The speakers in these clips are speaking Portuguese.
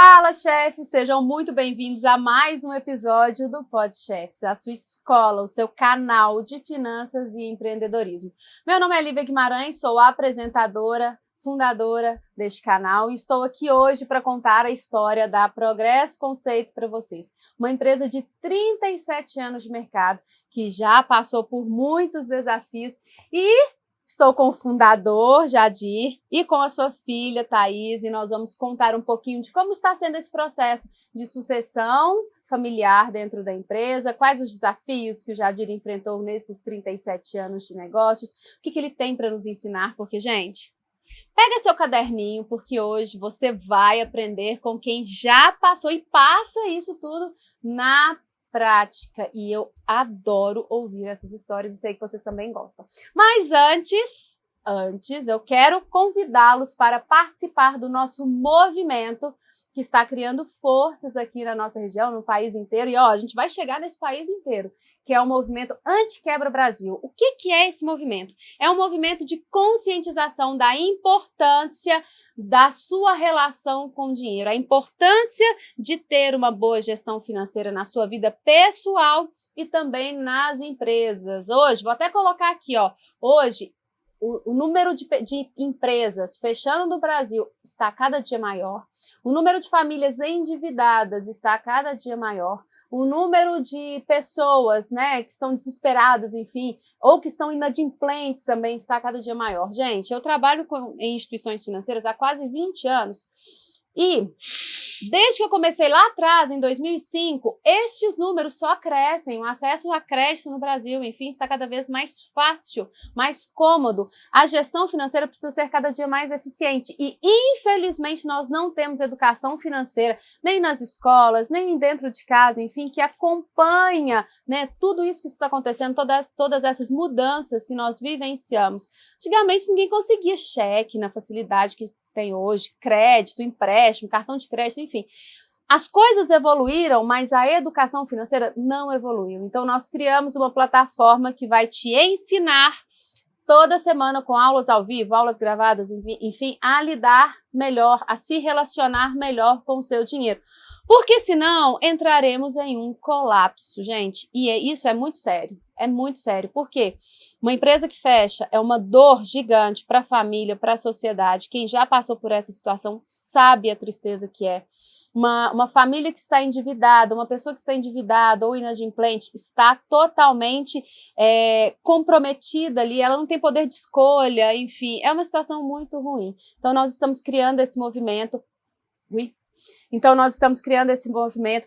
Fala, chefes! Sejam muito bem-vindos a mais um episódio do Pod Chefs, a sua escola, o seu canal de finanças e empreendedorismo. Meu nome é Lívia Guimarães, sou a apresentadora, fundadora deste canal e estou aqui hoje para contar a história da Progresso Conceito para vocês. Uma empresa de 37 anos de mercado que já passou por muitos desafios e estou com o fundador, Jadir, e com a sua filha, Thaís, e nós vamos contar um pouquinho de como está sendo esse processo de sucessão familiar dentro da empresa, quais os desafios que o Jadir enfrentou nesses 37 anos de negócios, o que ele tem para nos ensinar, porque, gente, pega seu caderninho, porque hoje você vai aprender com quem já passou e passa isso tudo na prática, e eu adoro ouvir essas histórias e sei que vocês também gostam. Mas antes eu quero convidá-los para participar do nosso movimento que está criando forças aqui na nossa região, no país inteiro. E a gente vai chegar nesse país inteiro, que é o movimento Antiquebra Brasil. O que é esse movimento? É um movimento de conscientização da importância da sua relação com o dinheiro, a importância de ter uma boa gestão financeira na sua vida pessoal e também nas empresas. Hoje, vou até colocar aqui, hoje, o número de empresas fechando no Brasil está cada dia maior, o número de famílias endividadas está cada dia maior, o número de pessoas, né, que estão desesperadas, enfim, ou que estão inadimplentes também está cada dia maior. Gente, eu trabalho em instituições financeiras há quase 20 anos e desde que eu comecei lá atrás, em 2005, estes números só crescem, o acesso a crédito no Brasil, enfim, está cada vez mais fácil, mais cômodo. A gestão financeira precisa ser cada dia mais eficiente e, infelizmente, nós não temos educação financeira, nem nas escolas, nem dentro de casa, enfim, que acompanha, né, tudo isso que está acontecendo, todas essas mudanças que nós vivenciamos. Antigamente, ninguém conseguia cheque na facilidade que tem hoje, crédito, empréstimo, cartão de crédito, enfim. As coisas evoluíram, mas a educação financeira não evoluiu. Então, nós criamos uma plataforma que vai te ensinar toda semana com aulas ao vivo, aulas gravadas, enfim, a lidar melhor, a se relacionar melhor com o seu dinheiro. Porque senão entraremos em um colapso, gente. E isso é muito sério. É muito sério. Por quê? Uma empresa que fecha é uma dor gigante para a família, para a sociedade. Quem já passou por essa situação sabe a tristeza que é. Uma família que está endividada, uma pessoa que está endividada ou inadimplente está totalmente comprometida ali, ela não tem poder de escolha, enfim, é uma situação muito ruim. Então, nós estamos criando esse movimento.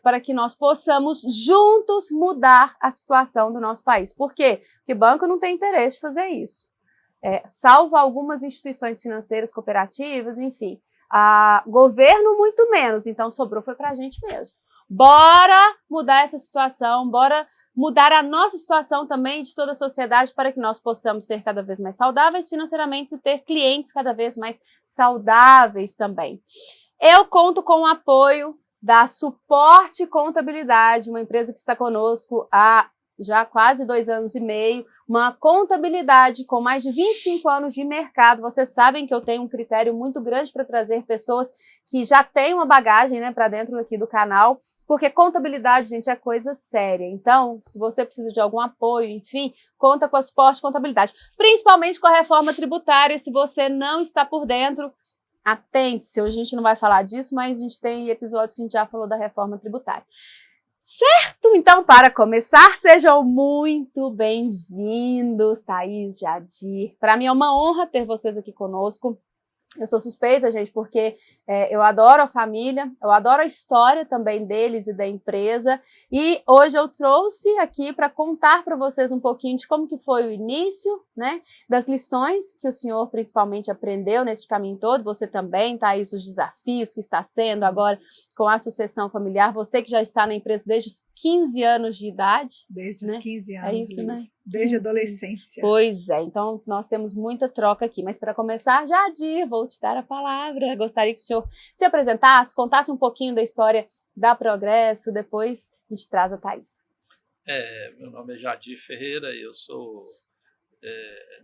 Para que nós possamos juntos mudar a situação do nosso país. Por quê? Porque o banco não tem interesse de fazer isso. Salvo algumas instituições financeiras, cooperativas, enfim. Governo muito menos, então sobrou foi para a gente mesmo. Bora mudar essa situação, bora mudar a nossa situação também de toda a sociedade para que nós possamos ser cada vez mais saudáveis financeiramente e ter clientes cada vez mais saudáveis também. Eu conto com o apoio da Suporte Contabilidade, uma empresa que está conosco há já quase 2 anos e meio, uma contabilidade com mais de 25 anos de mercado. Vocês sabem que eu tenho um critério muito grande para trazer pessoas que já têm uma bagagem, né, para dentro aqui do canal, porque contabilidade, gente, é coisa séria. Então, se você precisa de algum apoio, enfim, conta com a Suporte Contabilidade, principalmente com a reforma tributária. Se você não está por dentro, atente-se, hoje a gente não vai falar disso, mas a gente tem episódios que a gente já falou da reforma tributária. Certo? Então, para começar, sejam muito bem-vindos, Thaís, Jadir. Para mim é uma honra ter vocês aqui conosco. Eu sou suspeita, gente, porque eu adoro a família, eu adoro a história também deles e da empresa. E hoje eu trouxe aqui para contar para vocês um pouquinho de como que foi o início, né? Das lições que o senhor principalmente aprendeu nesse caminho todo. Você também, Thaís, os desafios que está sendo agora com a sucessão familiar. Você que já está na empresa desde os 15 anos de idade. Desde né? os 15 anos. É isso, né? Desde a adolescência. Pois é, então nós temos muita troca aqui. Mas para começar, Jadir, vou te dar a palavra. Gostaria que o senhor se apresentasse, contasse um pouquinho da história da Progresso, depois a gente traz a Thaís. Meu nome é Jadir Ferreira, eu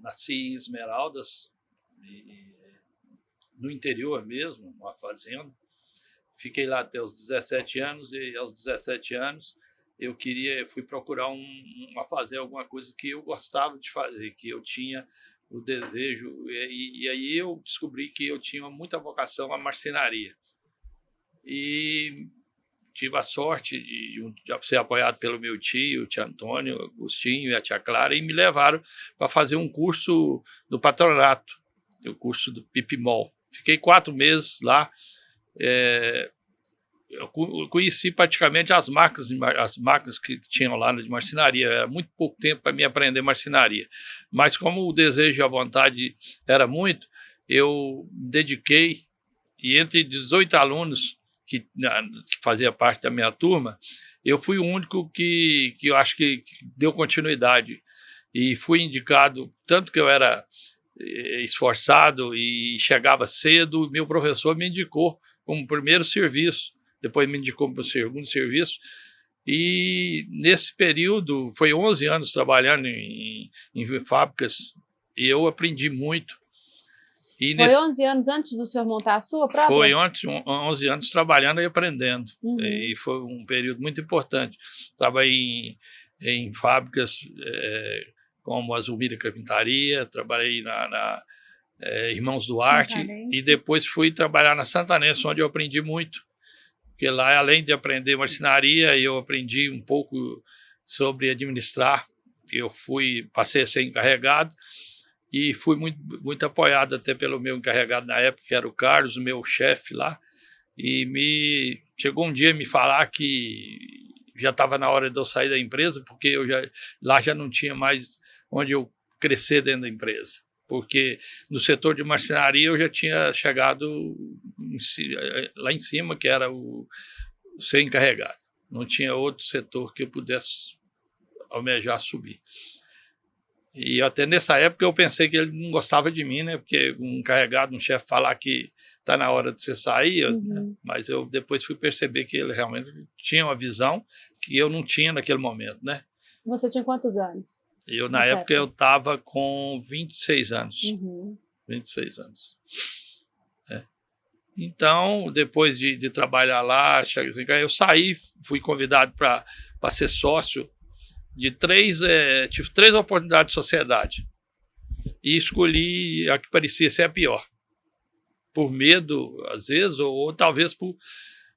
nasci em Esmeraldas, no interior mesmo, numa fazenda. Fiquei lá até os 17 anos e aos 17 anos eu fui procurar fazer alguma coisa que eu gostava de fazer, que eu tinha o desejo, e aí eu descobri que eu tinha muita vocação à marcenaria. E tive a sorte de ser apoiado pelo meu tio, o tio Antônio, o Agostinho e a tia Clara, e me levaram para fazer um curso do patronato, o curso do Pipimol. Fiquei 4 meses lá. Eu conheci praticamente as máquinas que tinham lá de marcenaria. Era muito pouco tempo para me aprender marcenaria. Mas como o desejo e a vontade era muito, eu dediquei, e entre 18 alunos que fazia parte da minha turma, eu fui o único que eu acho que deu continuidade. E fui indicado, tanto que eu era esforçado e chegava cedo, meu professor me indicou como primeiro serviço, depois me indicou para o segundo serviço, e nesse período, foi 11 anos trabalhando em fábricas, e eu aprendi muito. E foi 11 anos antes do senhor montar a sua própria? Foi 11 anos trabalhando e aprendendo, e foi um período muito importante. Trabalhei em fábricas como a Zulmira Carpintaria, trabalhei na Irmãos Duarte, e depois fui trabalhar na Santanense, onde eu aprendi muito. Porque lá, além de aprender marcenaria, eu aprendi um pouco sobre administrar. Eu passei a ser encarregado e fui muito apoiado até pelo meu encarregado na época, que era o Carlos, o meu chefe lá. E chegou um dia a me falar que já estava na hora de eu sair da empresa, porque lá já não tinha mais onde eu crescer dentro da empresa. Porque no setor de marcenaria eu já tinha chegado lá em cima, que era o ser encarregado. Não tinha outro setor que eu pudesse almejar subir. E até nessa época eu pensei que ele não gostava de mim, né? Porque um encarregado, um chefe falar que está na hora de você sair, né? Mas eu depois fui perceber que ele realmente tinha uma visão que eu não tinha naquele momento, né? Você tinha quantos anos? Na época eu estava com 26 anos. 26 anos. Então, depois de trabalhar lá, eu saí, fui convidado para ser sócio de tive 3 oportunidades de sociedade. E escolhi a que parecia ser a pior. Por medo, às vezes, ou talvez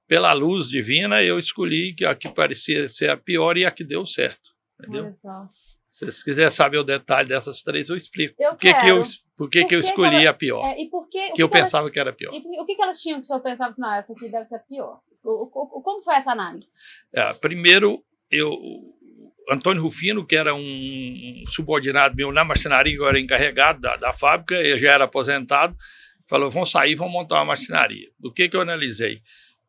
pela luz divina, eu escolhi a que parecia ser a pior e a que deu certo. Entendeu? Olha só. Se você quiser saber o detalhe dessas 3, eu explico. Por que eu escolhi a pior. E por que eu pensava que era pior. E o que elas tinham que o senhor pensava assim, não, essa aqui deve ser pior? Como foi essa análise? Primeiro, Antônio Rufino, que era um subordinado meu na marcenaria, que eu era encarregado da fábrica, eu já era aposentado, falou, vamos sair, vamos montar uma marcenaria. O que eu analisei?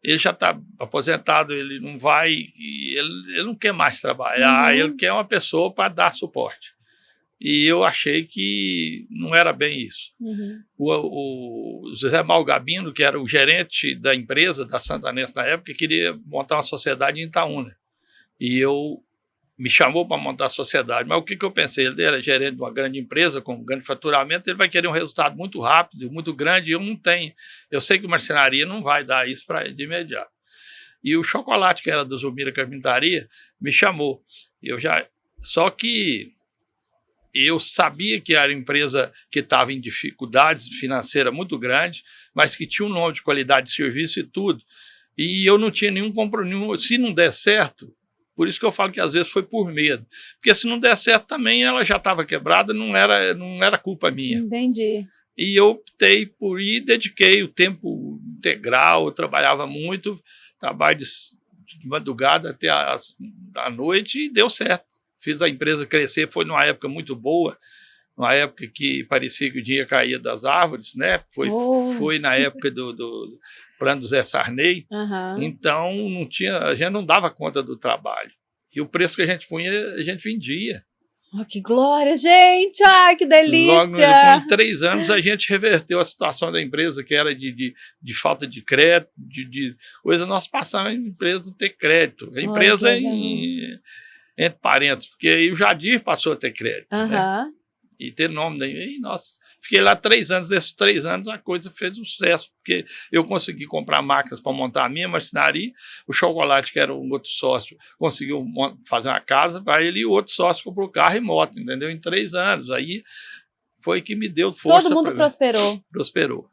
Ele já está aposentado, ele não vai, ele não quer mais trabalhar, ele quer uma pessoa para dar suporte. E eu achei que não era bem isso. O José Malgabino, que era o gerente da empresa, da Santanense na época, queria montar uma sociedade em Itaúna. E me chamou para montar a sociedade. Mas o que eu pensei? Ele era gerente de uma grande empresa com um grande faturamento, ele vai querer um resultado muito rápido, muito grande, e eu não tenho. Eu sei que marcenaria não vai dar isso de imediato. E o Chocolate, que era do Zulmira Carpintaria, me chamou. Só que eu sabia que era uma empresa que estava em dificuldades financeiras muito grandes, mas que tinha um nome de qualidade de serviço e tudo. E eu não tinha nenhum compromisso. Se não der certo, por isso que eu falo que às vezes foi por medo. Porque se não der certo também, ela já estava quebrada, não era culpa minha. Entendi. E eu optei por ir, dediquei o tempo integral, eu trabalhava muito, trabalho de madrugada até a noite, e deu certo. Fiz a empresa crescer, foi numa época muito boa, numa época que parecia que o dia caía das árvores, né? Foi na época do plano do Zé Sarney. Então a gente não dava conta do trabalho. E o preço que a gente punha, a gente vendia. Oh, que glória, gente! Ai, que delícia! Logo depois de 3 anos, a gente reverteu a situação da empresa, que era de falta de crédito, coisa. Nós passamos a empresa a ter crédito. A empresa entre parênteses, porque aí o Jadir passou a ter crédito. Né? E ter nome daí. E nós Fiquei lá 3 anos. Desses 3 anos, a coisa fez um sucesso, porque eu consegui comprar máquinas para montar a minha marcenaria. O Chocolate, que era um outro sócio, conseguiu fazer uma casa para ele, e o outro sócio comprou carro e moto, entendeu? Em 3 anos. Aí foi que me deu força. Todo mundo prosperou. Prosperou.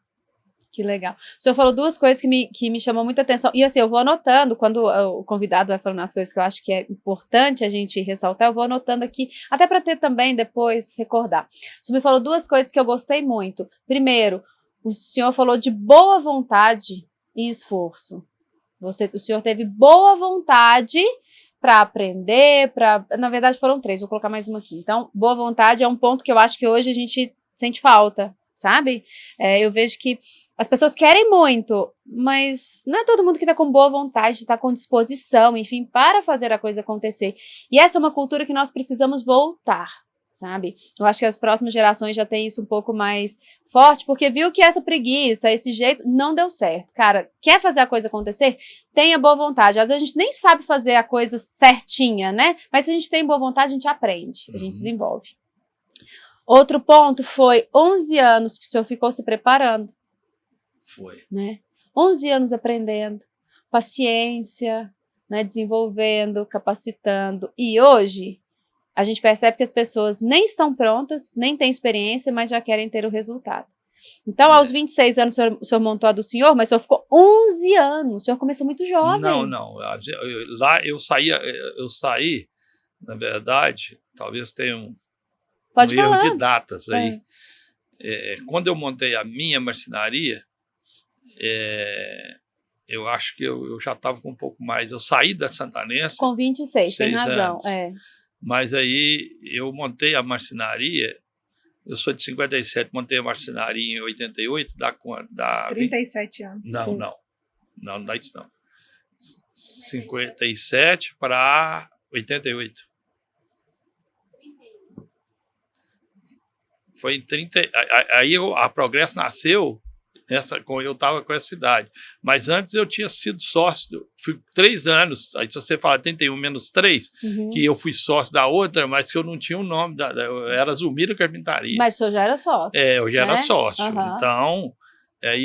Que legal. O senhor falou 2 coisas que me chamam muita atenção. E assim, eu vou anotando, quando o convidado vai falando as coisas que eu acho que é importante a gente ressaltar, eu vou anotando aqui, até para ter também depois recordar. O senhor me falou 2 coisas que eu gostei muito. Primeiro, o senhor falou de boa vontade e esforço. O senhor teve boa vontade para aprender, na verdade foram 3, vou colocar mais uma aqui. Então, boa vontade é um ponto que eu acho que hoje a gente sente falta, sabe? Eu vejo que as pessoas querem muito, mas não é todo mundo que está com boa vontade, está com disposição, enfim, para fazer a coisa acontecer. E essa é uma cultura que nós precisamos voltar, sabe? Eu acho que as próximas gerações já têm isso um pouco mais forte, porque viu que essa preguiça, esse jeito, não deu certo. Cara, quer fazer a coisa acontecer? Tenha boa vontade. Às vezes a gente nem sabe fazer a coisa certinha, né? Mas se a gente tem boa vontade, a gente aprende, a gente desenvolve. Outro ponto foi 11 anos que o senhor ficou se preparando. Foi. Né? 11 anos aprendendo, paciência, né? Desenvolvendo, capacitando. E hoje, a gente percebe que as pessoas nem estão prontas, nem têm experiência, mas já querem ter o resultado. Então, aos 26 anos, o senhor montou a do senhor, mas o senhor ficou 11 anos. O senhor começou muito jovem. Não. Lá eu saí, na verdade, talvez tenha um erro de datas aí. Quando eu montei a minha marcenaria, eu acho que eu já estava com um pouco mais. Eu saí da Santanense. Com 26, tem razão. Mas aí eu montei a marcenaria. Eu sou de 57, montei a marcenaria em 88, dá quanto? Dá 37 anos. Não dá isso não. 57 para 88. Foi em 30. Aí a Progresso nasceu. Eu estava com essa idade. Mas antes eu tinha sido sócio, fui 3 anos, aí se você fala 31 menos 3, que eu fui sócio da outra, mas que eu não tinha o nome, eu era Zulmiro Carpintaria. Mas o senhor já era sócio. Eu já era sócio, então...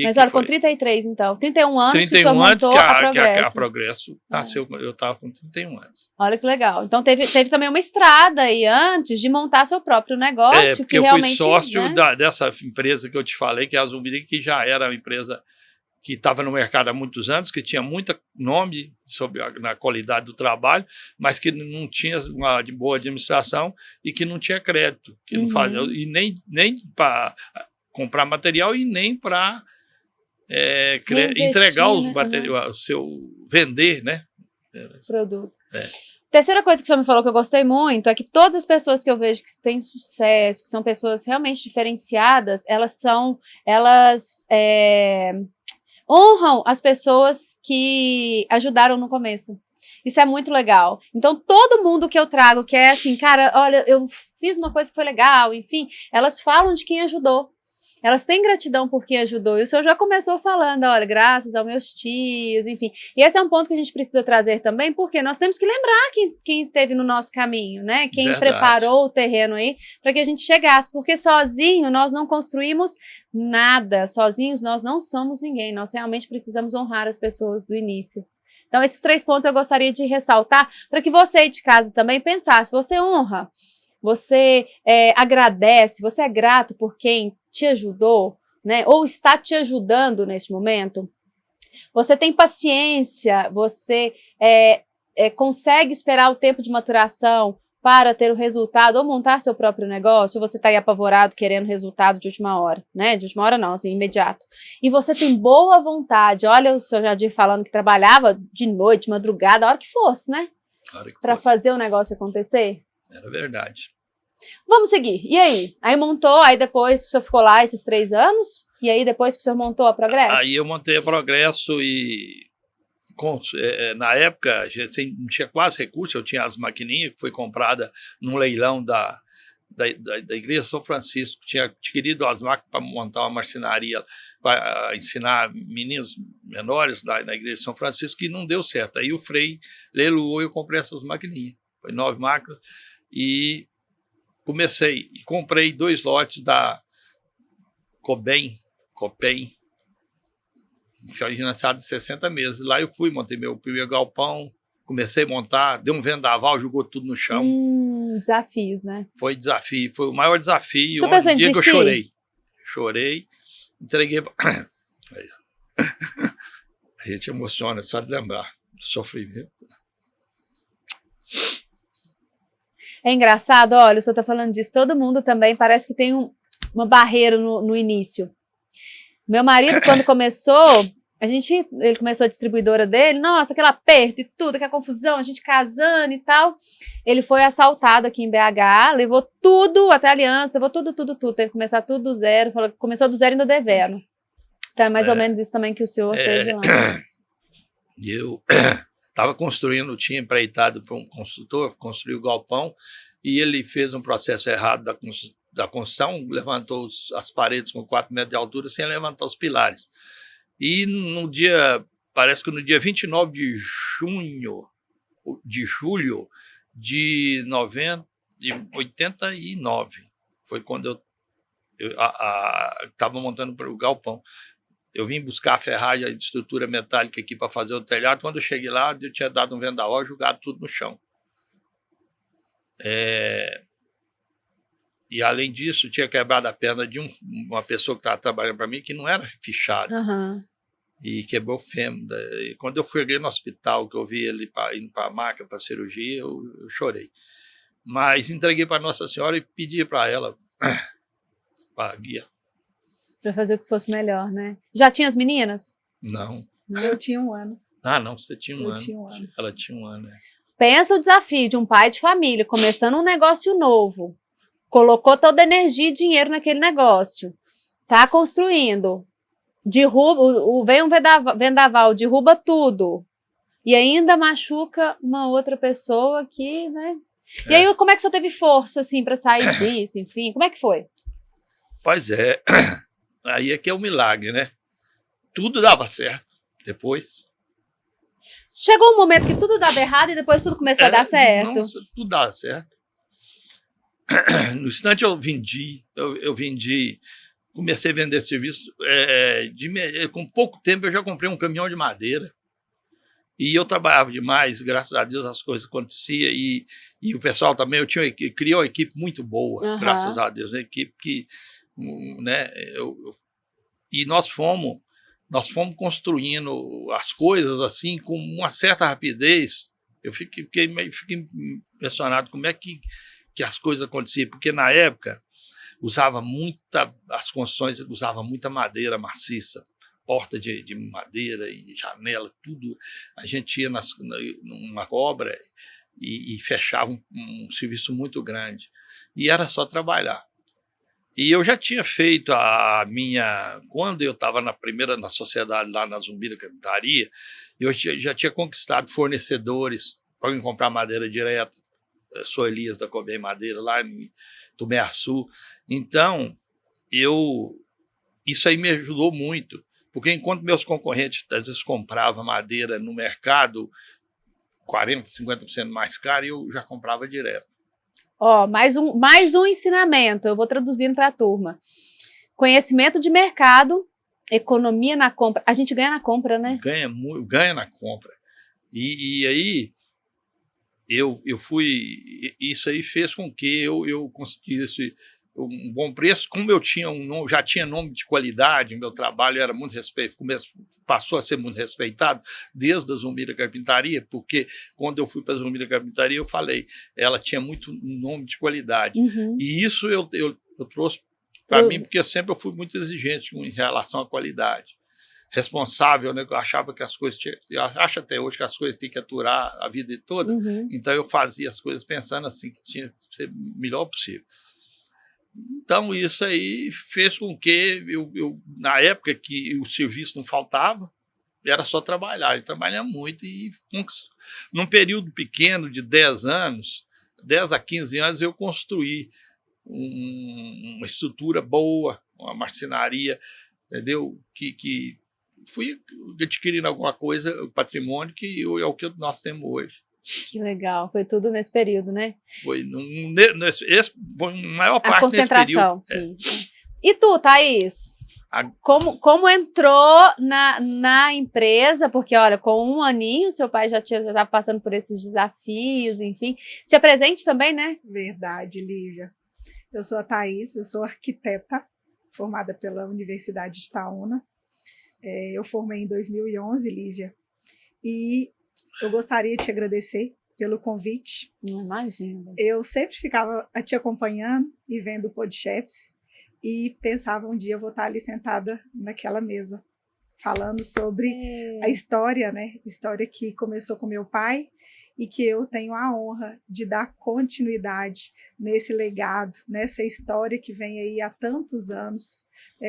Mas olha, com 33 então, 31 anos 31 que o senhor montou a Progresso. A Progresso nasceu, eu estava com 31 anos. Olha que legal. Então teve também uma estrada aí antes de montar seu próprio negócio. Porque eu fui sócio dessa empresa que eu te falei, que é a Zulmiro, que já era uma empresa que estava no mercado há muitos anos, que tinha muito nome na qualidade do trabalho, mas que não tinha uma boa administração e que não tinha crédito, que não fazia, e nem para comprar material e nem para entregar os materiais, vender, né? Produto. Terceira coisa que o senhor me falou que eu gostei muito é que todas as pessoas que eu vejo que têm sucesso, que são pessoas realmente diferenciadas, elas honram as pessoas que ajudaram no começo. Isso é muito legal. Então, todo mundo que eu trago, que é assim, cara, olha, eu fiz uma coisa que foi legal, enfim, elas falam de quem ajudou. Elas têm gratidão por quem ajudou. E o senhor já começou falando, olha, graças aos meus tios, enfim. E esse é um ponto que a gente precisa trazer também, porque nós temos que lembrar quem esteve no nosso caminho, né? Quem preparou o terreno aí para que a gente chegasse. Porque sozinho nós não construímos nada. Sozinhos nós não somos ninguém. Nós realmente precisamos honrar as pessoas do início. Então, esses 3 pontos eu gostaria de ressaltar para que você aí de casa também pensasse. Você honra, você agradece, você é grato por quem te ajudou, né? Ou está te ajudando neste momento. Você tem paciência, você consegue esperar o tempo de maturação para ter o resultado ou montar seu próprio negócio, ou você está aí apavorado querendo resultado de última hora, né? De última hora não, assim, imediato. E você tem boa vontade. Olha o seu Jadir falando que trabalhava de noite, de madrugada, a hora que fosse, né? Para fazer o negócio acontecer. Era verdade. Vamos seguir. E aí? Aí montou, aí depois que o senhor ficou lá esses 3 anos? E aí depois que o senhor montou a Progresso? Aí eu montei a Progresso e na época a gente não tinha quase recurso, eu tinha as maquininhas que foi comprada num leilão da Igreja São Francisco, tinha adquirido as máquinas para montar uma marcenaria, para ensinar meninos menores na Igreja São Francisco, que não deu certo. Aí o Frei leiloou e eu comprei essas maquininhas. Foi 9 máquinas e comecei e comprei 2 lotes Copem, financiado de 60 meses. Lá eu fui, montei meu primeiro galpão, comecei a montar, deu um vendaval, jogou tudo no chão. Desafios, né? Foi desafio, foi o maior desafio. Você pensou em dia que eu desistir? chorei, entreguei. A gente emociona só de lembrar do sofrimento. É engraçado, olha, o senhor está falando disso, todo mundo também parece que tem uma barreira no início. Meu marido, quando começou, ele começou a distribuidora dele, nossa, aquele aperto e tudo, aquela confusão, a gente casando e tal. Ele foi assaltado aqui em BH, levou tudo, até aliança, levou tudo, teve que começar tudo do zero, começou do zero ainda devendo. Então é mais ou menos isso também que o senhor teve lá. Eu estava construindo, tinha empreitado para um construtor, construiu o galpão, e ele fez um processo errado da construção, levantou as paredes com 4 metros de altura sem levantar os pilares. E parece que no dia 29 de julho de 89, foi quando eu estava montando o galpão. Eu vim buscar a ferragem de estrutura metálica aqui para fazer o telhado. Quando eu cheguei lá, eu tinha dado um vendaval e jogado tudo no chão. E, além disso, tinha quebrado a perna de uma pessoa que estava trabalhando para mim, que não era fichado. Uhum. E quebrou o fêmur. E quando eu fui no hospital, que eu vi ele indo para a maca, para a cirurgia, eu chorei. Mas entreguei para Nossa Senhora e pedi para ela, para a guia. Para fazer o que fosse melhor, né? Já tinha as meninas? Não. Eu tinha 1 ano. Ah, não, você tinha um ano. Eu tinha 1 ano. Ela tinha 1 ano, Pensa o desafio de um pai de família, começando um negócio novo. Colocou toda a energia e dinheiro naquele negócio. Tá construindo. Vem um vendaval, derruba tudo. E ainda machuca uma outra pessoa que, né? E aí, como é que o senhor teve força, assim, para sair disso, enfim? Como é que foi? Pois é. Aí é que é o milagre, né? Tudo dava certo depois. Chegou um momento que tudo dava errado e depois tudo começou a dar certo. Nossa, tudo dava certo. No instante eu vendi, comecei a vender serviço. Com pouco tempo eu já comprei um caminhão de madeira. E eu trabalhava demais, graças a Deus as coisas aconteciam. E o pessoal também, criou uma equipe muito boa, graças a Deus. Uma equipe que, né, e nós fomos construindo as coisas assim com uma certa rapidez. Eu fiquei impressionado como é que as coisas aconteciam, porque na época as construções usavam muita madeira maciça, porta de madeira e janela, tudo. A gente ia numa obra e fechava um serviço muito grande. E era só trabalhar. E eu já tinha feito quando eu estava na sociedade lá na Zumbi da Carpintaria, eu já tinha conquistado fornecedores para eu comprar madeira direto. Sou Elias da Cobem Madeira, lá em Tumeaçu. Então, isso aí me ajudou muito, porque enquanto meus concorrentes às vezes compravam madeira no mercado 40%, 50% mais caro, eu já comprava direto. Mais um ensinamento, eu vou traduzindo para a turma. Conhecimento de mercado, economia na compra. A gente ganha na compra, né? Ganha na compra. E aí, isso aí fez com que eu conseguisse um bom preço. Como eu já tinha nome de qualidade, meu trabalho era muito passou a ser muito respeitado desde a Zumbi da Carpintaria, porque quando eu fui para a Zumbi da Carpintaria, eu falei, ela tinha muito nome de qualidade. E isso eu trouxe para mim, porque sempre eu fui muito exigente em relação à qualidade. Responsável, né? Eu achava que as coisas eu acho até hoje que as coisas têm que aturar a vida toda. Então eu fazia as coisas pensando assim, que tinha que ser o melhor possível. Então isso aí fez com que eu na época que o serviço não faltava, era só trabalhar. Eu trabalhava muito e num período pequeno de 10 a 15 anos, eu construí uma estrutura boa, uma marcenaria, entendeu? Que fui adquirindo alguma coisa, o patrimônio que é o que nós temos hoje. Que legal, foi tudo nesse período, né? Foi foi a maior parte desse período. A concentração, sim. E tu, Thaís? Como entrou na empresa, porque, olha, com 1 aninho, seu pai já estava passando por esses desafios, enfim. Se apresente também, né? Verdade, Lívia. Eu sou a Thaís, eu sou arquiteta, formada pela Universidade de Itaúna. Eu formei em 2011, Lívia, e eu gostaria de te agradecer pelo convite. Não imagino. Eu sempre ficava te acompanhando e vendo o PodChefs, e pensava um dia eu vou estar ali sentada naquela mesa, falando sobre a história, né? História que começou com meu pai e que eu tenho a honra de dar continuidade nesse legado, nessa história que vem aí há tantos anos,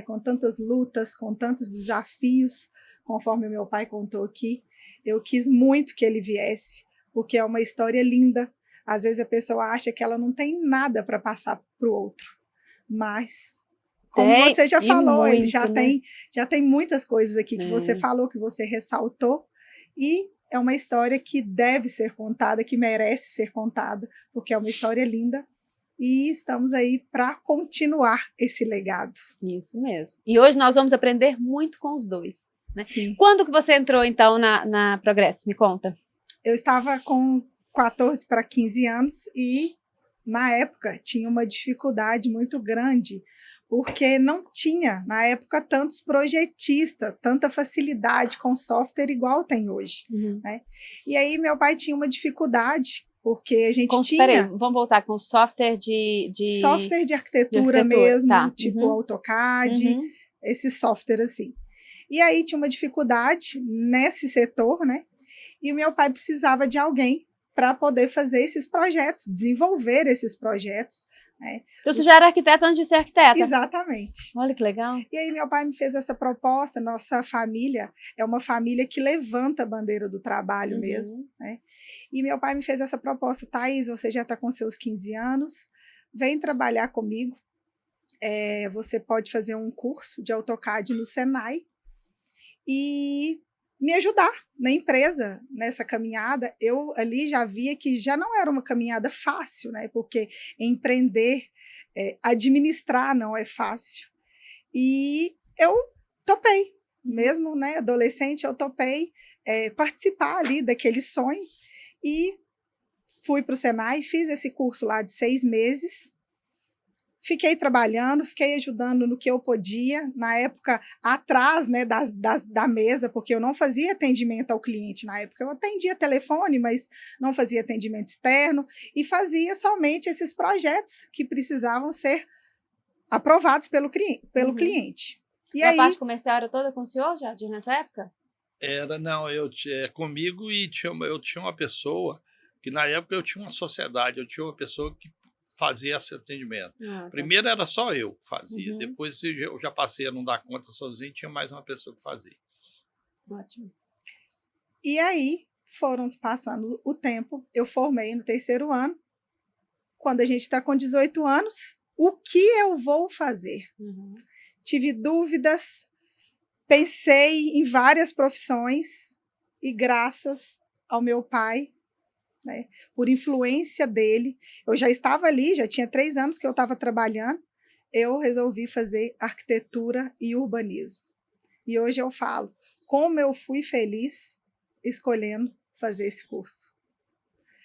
com tantas lutas, com tantos desafios, conforme o meu pai contou aqui. Eu quis muito que ele viesse, porque é uma história linda. Às vezes a pessoa acha que ela não tem nada para passar para o outro, mas como você já falou, muito, ele já tem muitas coisas aqui que você falou, que você ressaltou, e é uma história que deve ser contada, que merece ser contada, porque é uma história linda, e estamos aí para continuar esse legado. Isso mesmo. E hoje nós vamos aprender muito com os dois, né? Sim. Quando que você entrou, então, na Progresso? Me conta. Eu estava com 14 para 15 anos e, na época, tinha uma dificuldade muito grande, porque não tinha, na época, tantos projetistas, tanta facilidade com software igual tem hoje. Né? E aí, meu pai tinha uma dificuldade, porque a gente tinha... Peraí, vamos voltar com software de... Software de arquitetura mesmo, tá. tipo AutoCAD, esse software assim. E aí, tinha uma dificuldade nesse setor, né? E o meu pai precisava de alguém para poder fazer esses projetos, desenvolver esses projetos. Né? Então você já era arquiteta antes de ser arquiteta? Exatamente. Olha que legal. E aí meu pai me fez essa proposta. Nossa família é uma família que levanta a bandeira do trabalho mesmo. Né? E meu pai me fez essa proposta. Thaís, você já está com seus 15 anos, vem trabalhar comigo. Você pode fazer um curso de AutoCAD no Senai e me ajudar na empresa, nessa caminhada. Eu ali já via que já não era uma caminhada fácil, né? Porque empreender, administrar não é fácil. E eu topei, mesmo, né, adolescente, eu topei participar ali daquele sonho e fui para o Senai, fiz esse curso lá de 6 meses, fiquei trabalhando, fiquei ajudando no que eu podia, na época atrás, né, da mesa, porque eu não fazia atendimento ao cliente na época, eu atendia telefone, mas não fazia atendimento externo, e fazia somente esses projetos que precisavam ser aprovados pelo cliente. E a parte comercial era toda com o senhor, já, nessa época? Não, comigo, e eu tinha uma pessoa, que na época eu tinha uma sociedade, eu tinha uma pessoa que fazia esse atendimento. Tá. Primeiro era só eu que fazia, depois eu já passei a não dar conta sozinho, tinha mais uma pessoa que fazia. Ótimo. E aí foram passando o tempo, eu formei no 3º ano. Quando a gente está com 18 anos, o que eu vou fazer? Tive dúvidas, pensei em várias profissões e graças ao meu pai, né, por influência dele, eu já estava ali, já tinha 3 anos que eu estava trabalhando, eu resolvi fazer arquitetura e urbanismo. E hoje eu falo, como eu fui feliz escolhendo fazer esse curso.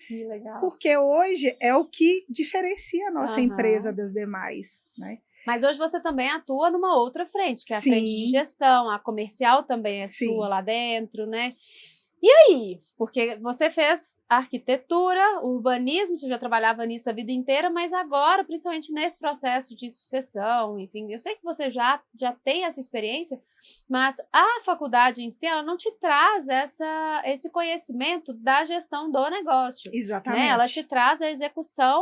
Que legal. Porque hoje é o que diferencia a nossa empresa das demais, né? Mas hoje você também atua numa outra frente, que é a frente de gestão, a comercial também é sua lá dentro, né? E aí? Porque você fez arquitetura, urbanismo, você já trabalhava nisso a vida inteira, mas agora, principalmente nesse processo de sucessão, enfim, eu sei que você já tem essa experiência, mas a faculdade em si, ela não te traz esse conhecimento da gestão do negócio. Exatamente. Né? Ela te traz a execução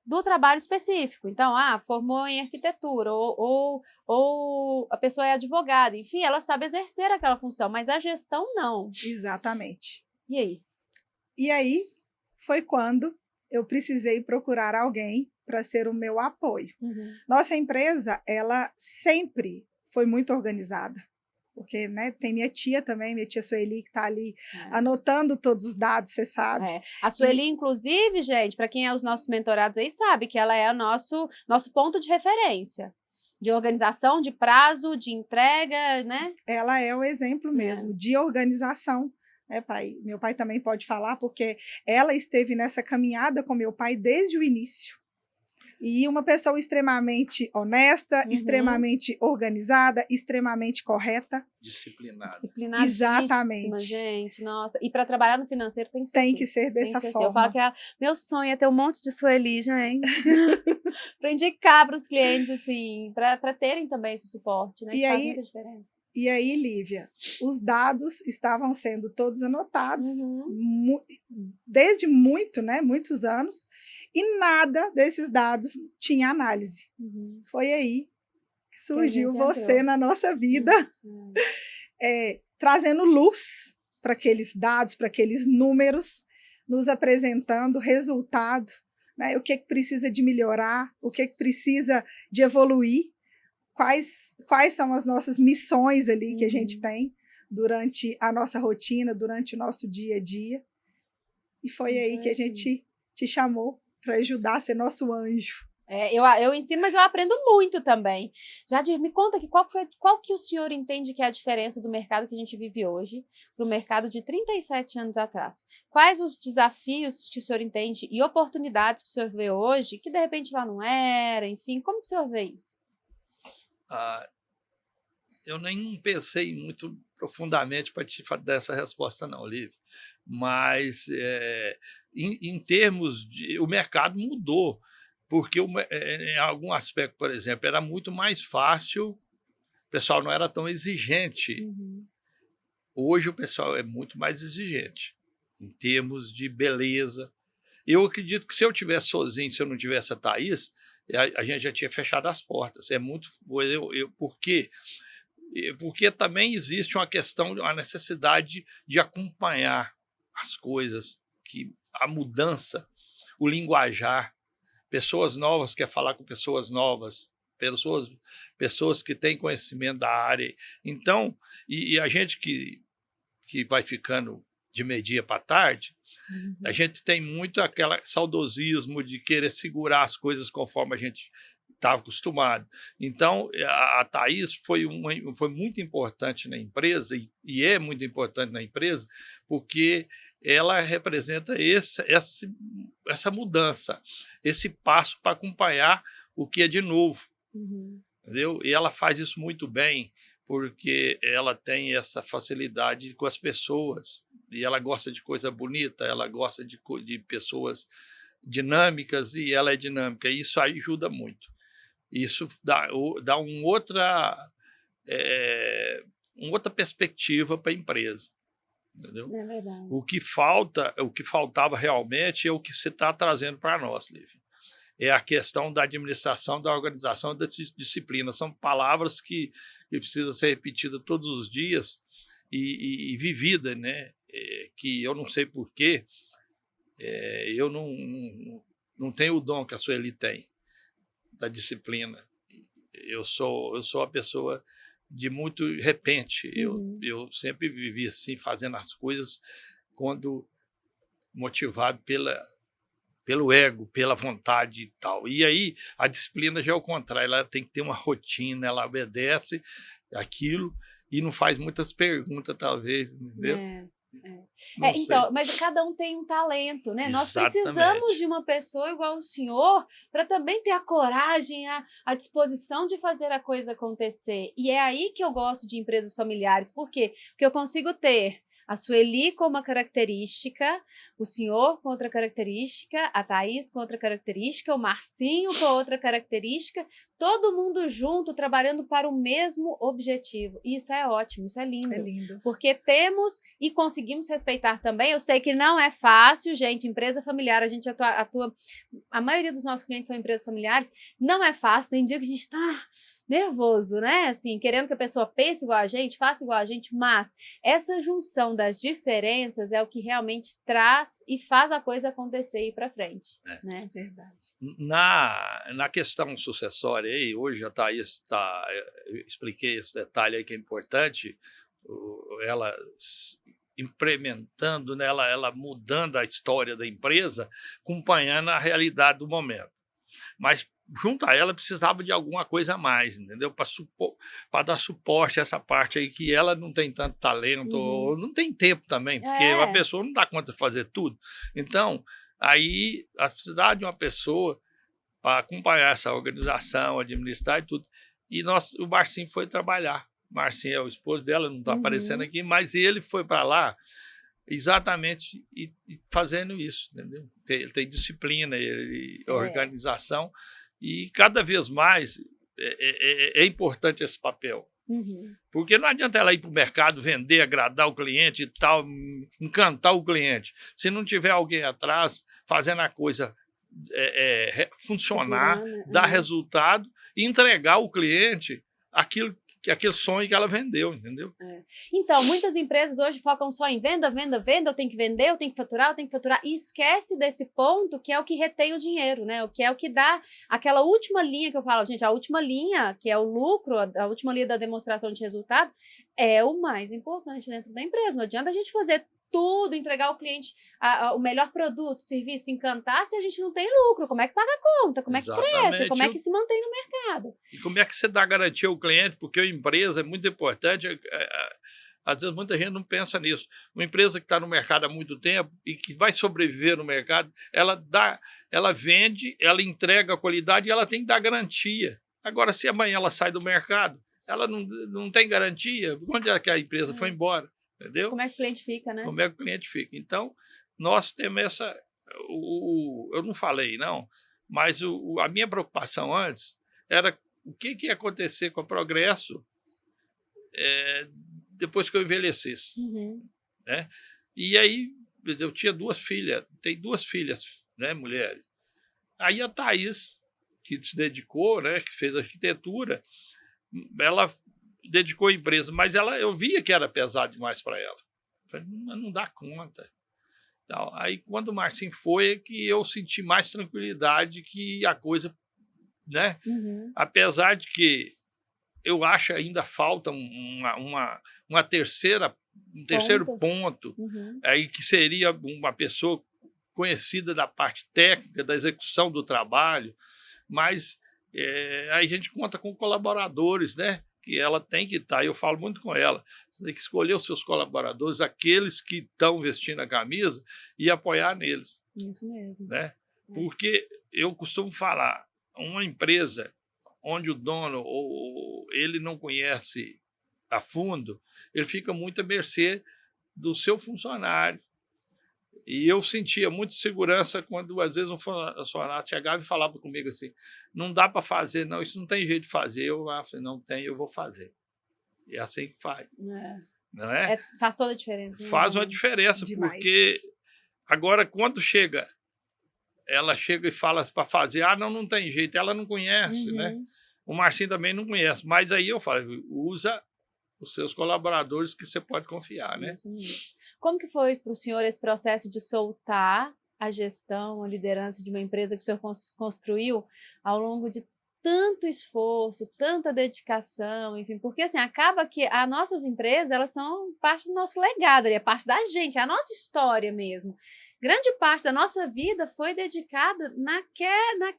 do trabalho específico. Então, formou em arquitetura, ou a pessoa é advogada, enfim, ela sabe exercer aquela função, mas a gestão não. Exatamente. E aí? E aí foi quando eu precisei procurar alguém para ser o meu apoio. Nossa empresa, ela sempre foi muito organizada. Porque, né, tem minha tia também, minha tia Sueli, que está ali anotando todos os dados, você sabe. A Sueli, inclusive, gente, para quem é os nossos mentorados aí, sabe que ela é o nosso ponto de referência. De organização, de prazo, de entrega, né? Ela é o exemplo mesmo de organização. Pai? Meu pai também pode falar, porque ela esteve nessa caminhada com meu pai desde o início. E uma pessoa extremamente honesta, extremamente organizada, extremamente correta. Disciplinada. Disciplinadíssima, Exatamente. gente. Nossa. E para trabalhar no financeiro tem que ser Tem assim. que ser dessa forma. Eu falo que meu sonho é ter um monte de Sueli, gente. Para indicar para os clientes, assim, para terem também esse suporte, né? Que faz muita diferença. E aí, Lívia, os dados estavam sendo todos anotados desde muitos anos, e nada desses dados tinha análise. Foi aí que surgiu você na nossa vida, trazendo luz para aqueles dados, para aqueles números, nos apresentando resultado, né? O que precisa de melhorar, o que precisa de evoluir. Quais são as nossas missões ali que a gente tem durante a nossa rotina, durante o nosso dia a dia. E foi aí que a gente te chamou para ajudar a ser nosso anjo. Eu ensino, mas eu aprendo muito também. Jadir, me conta aqui, qual que o senhor entende que é a diferença do mercado que a gente vive hoje para o mercado de 37 anos atrás? Quais os desafios que o senhor entende e oportunidades que o senhor vê hoje que de repente lá não era, enfim, como que o senhor vê isso? Eu nem pensei muito profundamente para te dar essa resposta, não, Lívia. Mas, em termos de... O mercado mudou, porque em algum aspecto, por exemplo, era muito mais fácil, o pessoal não era tão exigente. Hoje o pessoal é muito mais exigente, em termos de beleza. Eu acredito que se eu tivesse sozinho, se eu não tivesse a Thaís, a gente já tinha fechado as portas. Por quê? Porque também existe uma questão, a necessidade de acompanhar as coisas, a mudança, o linguajar. Pessoas novas querem falar com pessoas novas, pessoas que têm conhecimento da área. Então, e a gente que vai ficando de meio-dia para tarde, a gente tem muito aquele saudosismo de querer segurar as coisas conforme a gente estava acostumado. Então, a Thaís foi muito importante na empresa, e é muito importante na empresa, porque ela representa essa mudança, esse passo para acompanhar o que é de novo. Entendeu? E ela faz isso muito bem, porque ela tem essa facilidade com as pessoas, e ela gosta de coisa bonita, ela gosta de pessoas dinâmicas, e ela é dinâmica, e isso ajuda muito. Isso dá uma outra perspectiva para a empresa. Entendeu? É verdade. O que faltava realmente é o que você está trazendo para nós, Lívia. É a questão da administração, da organização, da disciplina. São palavras que precisam ser repetidas todos os dias e vividas, né? Que eu não sei porquê, eu não tenho o dom que a Sueli tem, da disciplina. Eu sou a pessoa de muito repente. Eu sempre vivi assim, fazendo as coisas motivado pelo ego, pela vontade e tal. E aí a disciplina já é o contrário, ela tem que ter uma rotina, ela obedece aquilo e não faz muitas perguntas, talvez, entendeu? Então, mas cada um tem um talento, né? Exatamente. Nós precisamos de uma pessoa igual o senhor para também ter a coragem, a disposição de fazer a coisa acontecer. E é aí que eu gosto de empresas familiares. Por quê? Porque eu consigo ter a Sueli com uma característica, o senhor com outra característica, a Thaís com outra característica, o Marcinho com outra característica, todo mundo junto, trabalhando para o mesmo objetivo. E isso é ótimo, isso é lindo. É lindo. Porque temos e conseguimos respeitar também. Eu sei que não é fácil, gente, empresa familiar, a gente atua, a maioria dos nossos clientes são empresas familiares, não é fácil, tem dia que a gente está nervoso, né? Assim, querendo que a pessoa pense igual a gente, faça igual a gente, mas essa junção das diferenças é o que realmente traz e faz a coisa acontecer e ir para frente, né? Verdade. Na questão sucessória aí, hoje a Thaís eu expliquei esse detalhe aí que é importante, ela implementando, né, ela mudando a história da empresa, acompanhando a realidade do momento. Mas junto a ela, precisava de alguma coisa a mais, entendeu? Para dar suporte a essa parte aí que ela não tem tanto talento, ou não tem tempo também, porque a pessoa não dá conta de fazer tudo. Então, aí, ela precisava de uma pessoa para acompanhar essa organização, administrar e tudo. E o Marcinho foi trabalhar. O Marcinho é o esposo dela, não está aparecendo aqui, mas ele foi para lá exatamente e fazendo isso, entendeu? Ele tem disciplina, organização, e cada vez mais é importante esse papel. Porque não adianta ela ir para o mercado, vender, agradar o cliente e tal, encantar o cliente. Se não tiver alguém atrás fazendo a coisa funcionar, dar resultado e entregar ao cliente aquele sonho que ela vendeu, entendeu? Então, muitas empresas hoje focam só em venda, venda, venda, eu tenho que vender, eu tenho que faturar, e esquece desse ponto que é o que retém o dinheiro, né? O que é o que dá aquela última linha que eu falo, gente, a última linha, que é o lucro, a última linha da demonstração de resultado, é o mais importante dentro da empresa. Não adianta a gente fazer tudo, entregar ao cliente o melhor produto, serviço, encantar, se a gente não tem lucro. Como é que paga a conta? Como é que cresce? Como é que se mantém no mercado? E como é que você dá garantia ao cliente? Porque a empresa é muito importante. Às vezes muita gente não pensa nisso. Uma empresa que está no mercado há muito tempo e que vai sobreviver no mercado, ela vende, ela entrega a qualidade e ela tem que dar garantia. Agora, se amanhã ela sai do mercado, ela não tem garantia, onde é que a empresa foi embora? Entendeu? Como é que o cliente fica, né? Como é que o cliente fica. Então, nós temos eu não falei, não, mas a minha preocupação antes era o que ia acontecer com o Progresso depois que eu envelhecesse. Né? E aí, eu tinha tenho duas filhas, né, mulheres. Aí a Thaís, que se dedicou, né, que fez arquitetura, ela dedicou a empresa, mas eu via que era pesado demais para ela. Falei, não dá conta. Então, aí, quando o Marcinho foi, é que eu senti mais tranquilidade que a coisa, né? Apesar de que eu acho ainda falta um terceiro ponto, aí que seria uma pessoa conhecida da parte técnica, da execução do trabalho, mas aí a gente conta com colaboradores, né? Que ela tem que estar, eu falo muito com ela, você tem que escolher os seus colaboradores, aqueles que estão vestindo a camisa e apoiar neles. Isso mesmo. Né? Porque eu costumo falar, uma empresa onde o dono ele não conhece a fundo, ele fica muito à mercê do seu funcionário. E eu sentia muita segurança quando, às vezes, um funcionário chegava e falava comigo assim, não dá para fazer, não, isso não tem jeito de fazer. Eu falei, não tem, eu vou fazer. E é assim que faz. Não é? Faz toda a diferença. Faz uma diferença, demais. Porque agora, quando ela chega e fala para fazer, não tem jeito, ela não conhece, né? O Marcinho também não conhece, mas aí eu falo, usa os seus colaboradores que você pode confiar, né? Como que foi para o senhor esse processo de soltar a gestão, a liderança de uma empresa que o senhor construiu ao longo de tanto esforço, tanta dedicação, enfim, porque assim, acaba que as nossas empresas, elas são parte do nosso legado, é parte da gente, é a nossa história mesmo. Grande parte da nossa vida foi dedicada naquela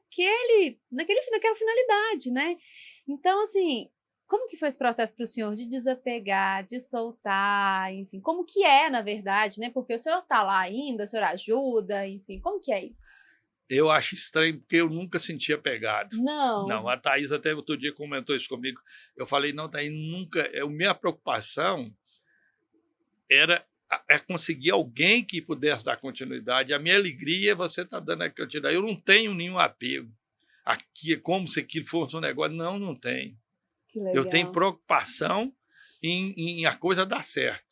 finalidade, né? Então, assim, como que foi esse processo para o senhor de desapegar, de soltar, enfim, como que é, na verdade, né? Porque o senhor está lá ainda, o senhor ajuda, enfim, como que é isso? Eu acho estranho, porque eu nunca senti apegado. Não. Não, a Thaís até outro dia comentou isso comigo. Eu falei, não, Thaís, nunca... A minha preocupação era conseguir alguém que pudesse dar continuidade. A minha alegria é você estar dando a continuidade. Eu não tenho nenhum apego. Aqui é como se aquilo fosse um negócio. Não tenho. Que legal. Eu tenho preocupação em a coisa dar certo.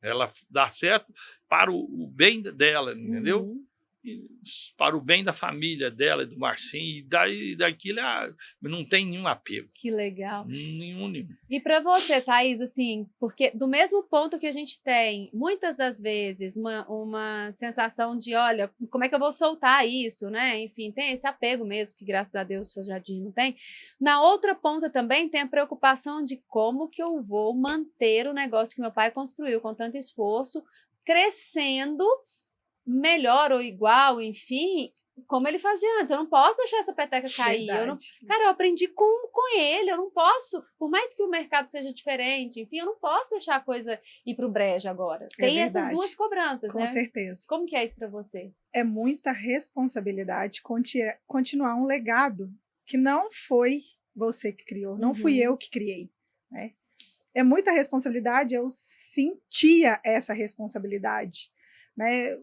Ela dá certo para o bem dela, entendeu? Para o bem da família dela, do Marcinho, e daquilo não tem nenhum apego. Que legal. Nenhum. E para você, Thaís, assim, porque do mesmo ponto que a gente tem, muitas das vezes, uma sensação de, olha, como é que eu vou soltar isso, né? Enfim, tem esse apego mesmo, que graças a Deus o seu jardim não tem. Na outra ponta também tem a preocupação de como que eu vou manter o negócio que meu pai construiu com tanto esforço, crescendo melhor ou igual, enfim, como ele fazia antes. Eu não posso deixar essa peteca cair. Cara, eu aprendi com ele. Eu não posso, por mais que o mercado seja diferente, enfim, eu não posso deixar a coisa ir pro brejo agora. Tem essas duas cobranças, né? Com certeza. Como que é isso para você? É muita responsabilidade continuar um legado que não foi você que criou, não fui eu que criei, né? É muita responsabilidade, eu sentia essa responsabilidade, né?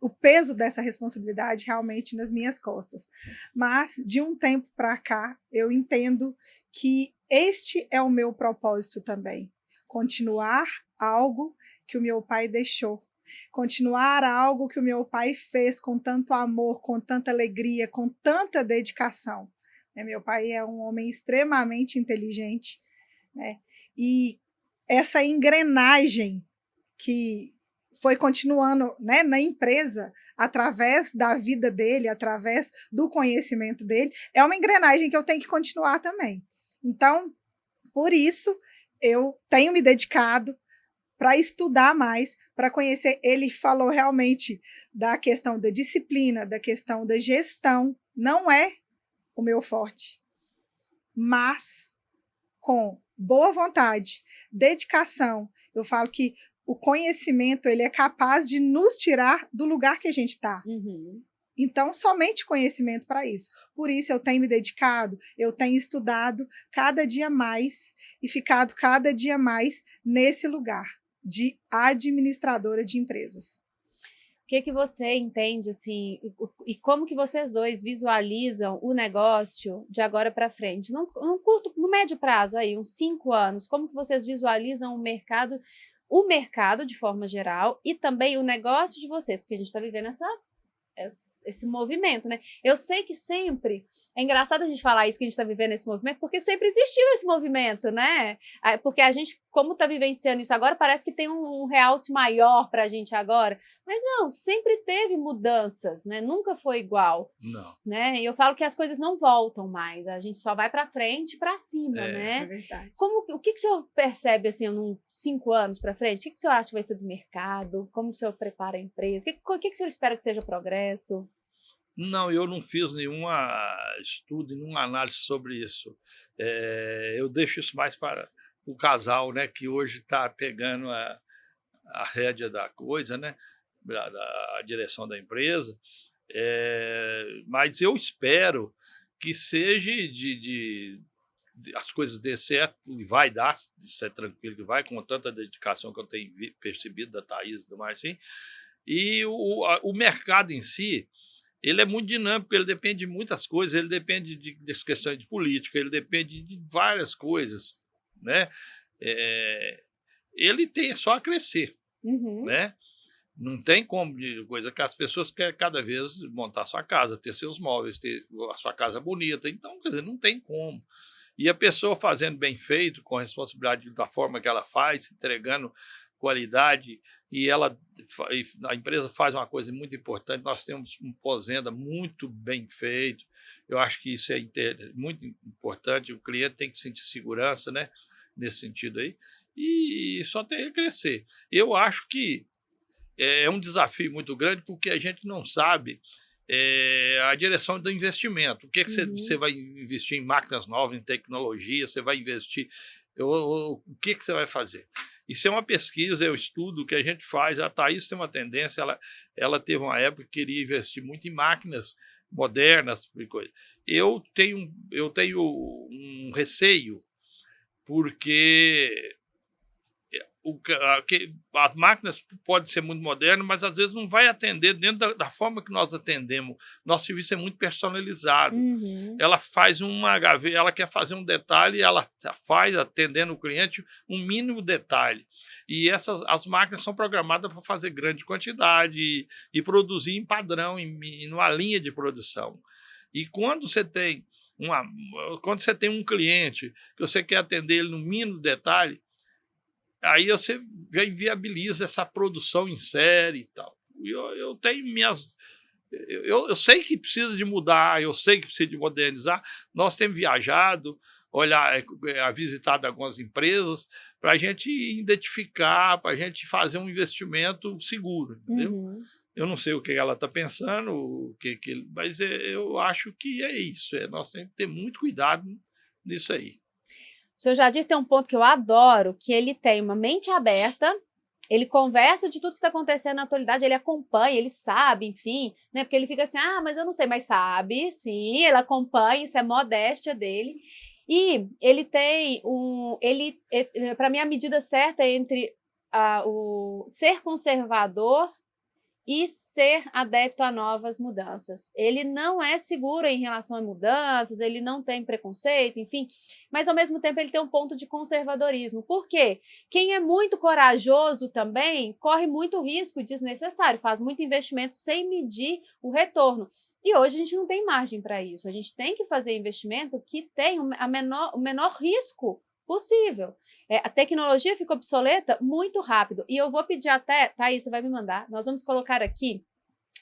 O peso dessa responsabilidade realmente nas minhas costas. Mas, de um tempo para cá, eu entendo que este é o meu propósito também. Continuar algo que o meu pai deixou. Continuar algo que o meu pai fez com tanto amor, com tanta alegria, com tanta dedicação. Meu pai é um homem extremamente inteligente, né? E essa engrenagem que foi continuando, né, na empresa, através da vida dele, através do conhecimento dele, é uma engrenagem que eu tenho que continuar também. Então, por isso, eu tenho me dedicado para estudar mais, para conhecer. Ele falou realmente da questão da disciplina, da questão da gestão, não é o meu forte, mas com boa vontade, dedicação, eu falo que o conhecimento ele é capaz de nos tirar do lugar que a gente está. Então, somente conhecimento para isso. Por isso, eu tenho me dedicado, eu tenho estudado cada dia mais e ficado cada dia mais nesse lugar de administradora de empresas. O que você entende, assim, e como que vocês dois visualizam o negócio de agora para frente? No médio prazo, aí, uns 5 anos, como que vocês visualizam o mercado de forma geral e também o negócio de vocês? Porque a gente está vivendo esse movimento, né? Eu sei que sempre... É engraçado a gente falar isso, que a gente está vivendo esse movimento, porque sempre existiu esse movimento, né? Porque a gente, como está vivenciando isso agora, parece que tem um realce maior para a gente agora. Mas não, sempre teve mudanças, né? Nunca foi igual. Não. Né? E eu falo que as coisas não voltam mais, a gente só vai para frente e para cima, né? É verdade. O que o senhor percebe, assim, uns 5 anos para frente? O que o senhor acha que vai ser do mercado? Como o senhor prepara a empresa? O que o senhor espera que seja progresso? Não, eu não fiz nenhum estudo, nenhuma análise sobre isso. Eu deixo isso mais para o casal, né, que hoje está pegando a rédea da coisa, né, a direção da empresa. Mas eu espero que seja as coisas dê certo, e vai dar, isso é tranquilo que vai, com tanta dedicação que eu tenho percebido da Thaís e do Marcinho. E o mercado em si, ele é muito dinâmico, ele depende de muitas coisas, ele depende das questões de política, ele depende de várias coisas, né? Ele tem só a crescer, né? Não tem como, coisa que as pessoas querem cada vez montar sua casa, ter seus móveis, ter a sua casa bonita, então, quer dizer, não tem como. E a pessoa fazendo bem feito, com responsabilidade da forma que ela faz, entregando qualidade, e a empresa faz uma coisa muito importante, nós temos um pós-venda muito bem feito, eu acho que isso é muito importante, o cliente tem que sentir segurança, né, nesse sentido aí, e só tem que crescer. Eu acho que é um desafio muito grande, porque a gente não sabe a direção do investimento. O que você vai investir em máquinas novas, em tecnologia, você vai investir... O que você vai fazer? Isso é uma pesquisa, é um estudo que a gente faz. A Thaís tem uma tendência, ela teve uma época que queria investir muito em máquinas modernas e coisa. Eu tenho um receio, porque as máquinas podem ser muito modernas, mas às vezes não vai atender dentro da forma que nós atendemos. Nosso serviço é muito personalizado. Ela faz uma gaveta, ela quer fazer um detalhe, ela faz, atendendo o cliente, um mínimo detalhe. E as máquinas são programadas para fazer grande quantidade e produzir em padrão, em uma linha de produção. E quando você tem um cliente que você quer atender ele no mínimo detalhe, aí você já inviabiliza essa produção em série e tal. Eu tenho eu sei que precisa de mudar, eu sei que precisa de modernizar. Nós temos viajado, visitado algumas empresas para a gente identificar, para a gente fazer um investimento seguro, entendeu? Eu não sei o que ela está pensando, mas eu acho que é isso. Nós temos que ter muito cuidado nisso aí. O seu Jadir tem um ponto que eu adoro, que ele tem uma mente aberta, ele conversa de tudo que está acontecendo na atualidade, ele acompanha, ele sabe, enfim, né? Porque ele fica assim, mas eu não sei, mas sabe, sim, ele acompanha, isso é modéstia dele. E ele tem para mim, a medida certa é entre o ser conservador e ser adepto a novas mudanças. Ele não é seguro em relação a mudanças, ele não tem preconceito, enfim, mas ao mesmo tempo ele tem um ponto de conservadorismo. Por quê? Quem é muito corajoso também corre muito risco desnecessário, faz muito investimento sem medir o retorno. E hoje a gente não tem margem para isso. A gente tem que fazer investimento que tenha o menor risco possível. A tecnologia fica obsoleta muito rápido. E eu vou pedir até, Thaís, você vai me mandar, nós vamos colocar aqui